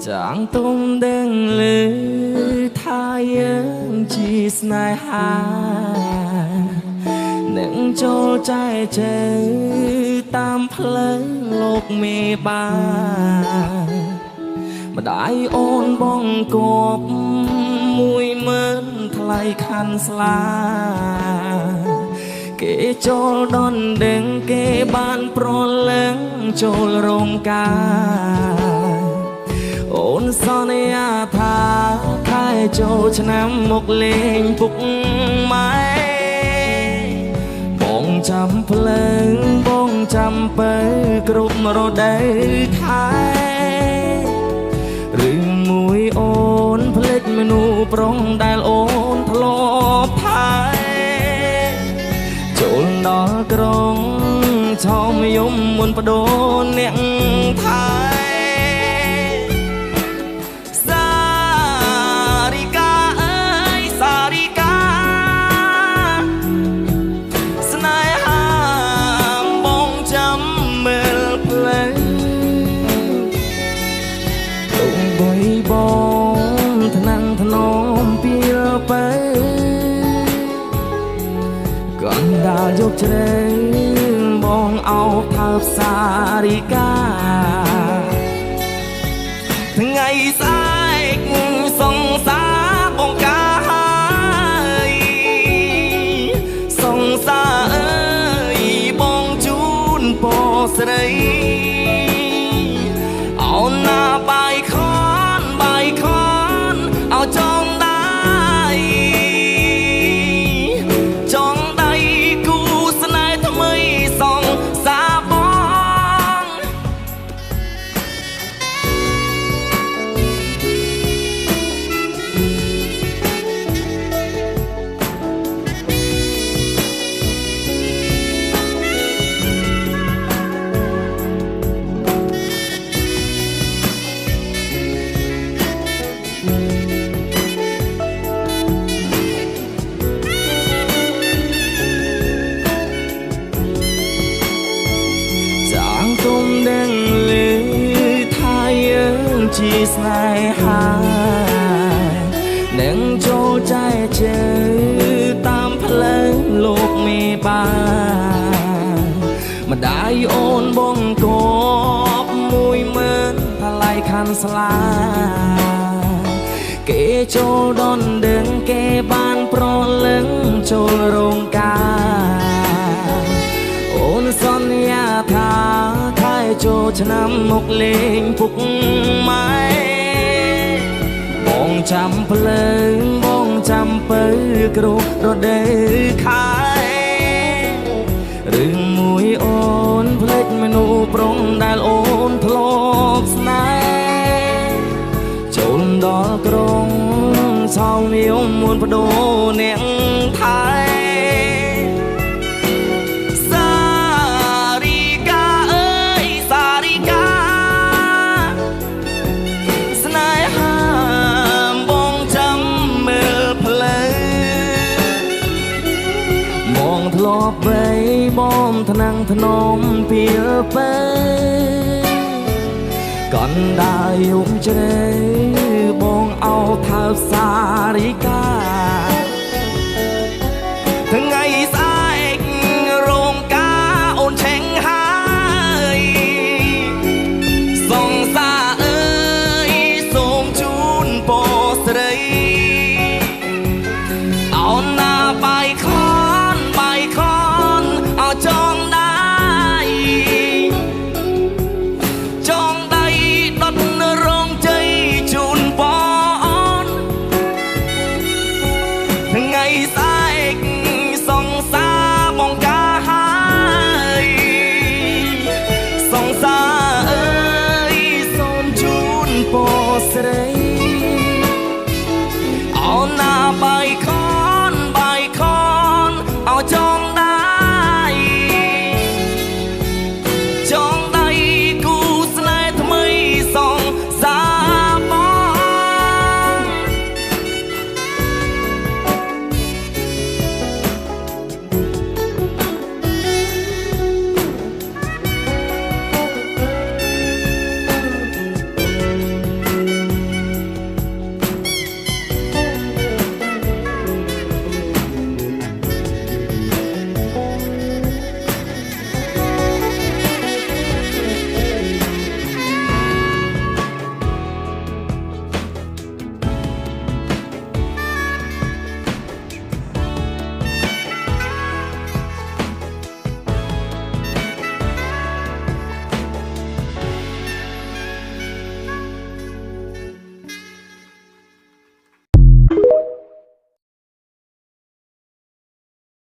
ចាងទុំដឹងលឺថាយើងជាស្នេហានឹងចូលចែកជើតាមផ្លូវលោកមេបាម្ដាយអូនបងគប់10000ថ្លៃខាន់ស្លាគេចូលដនដឹងគេបានប្រលឹងចូលរោងការអូនសន្យាថាខែចូលឆ្នាំមកលេងពុកម៉ែបងចាំភ្លើងបងចាំពើគ្រប់រដូវខែរឿងមួយអូនភ្លេចមនុស្សប្រុងដែលអូនធ្លាប់ថែចូលដល់ក្រុងឆោមយំមុនបដូរអ្នកថែបងថ្នាំងថ្នមពីរបើកណ្ដាលយកជ្រៅបងអោបថើបសារីកាថ្ងៃស្អែកសង្សារបងកាហើយសង្សារអើយបងជូនពរស្រីអោនណាបាយខเอาจองได้กูสนายทำไมส่องสาบองទុំដឹងលឺថាយើងជាស្នេហានឹងចូលចែកជើតាមផ្លូវលោកមេបាម្ដាយអូនបងគប់10000ថ្លៃខាន់ស្លាគេចូលដនដឹងគេបានប្រលឹងចូលរោងការអូនសន្យាថាចូលឆ្នាំមកលេងពុកម៉ែបងចាំភ្លើងបងចាំពើគ្រប់រដូវខែរឿងមួយអូនភ្លេចមនុស្សប្រុងដែលអូនធ្លាប់ស្នេហ៍ចូលដល់ក្រុងសោមយមមុនបដូរអ្នកថែធ្លាប់បីបងថ្នាំងថ្នមពីរបើកណ្ដាលយំជ្រៅបងអោបថើបសារីកាថ្ងៃស្អែករោងការអូនឆេងហើយសង្សារអើយសូមជូនពរស្រីអោនណាបាយខចងដៃដុតរងជ័យជូនបងថ្ងៃស្អែកសង្សារបងកាហើយសង្សារអើយសូមជូនពរស្រី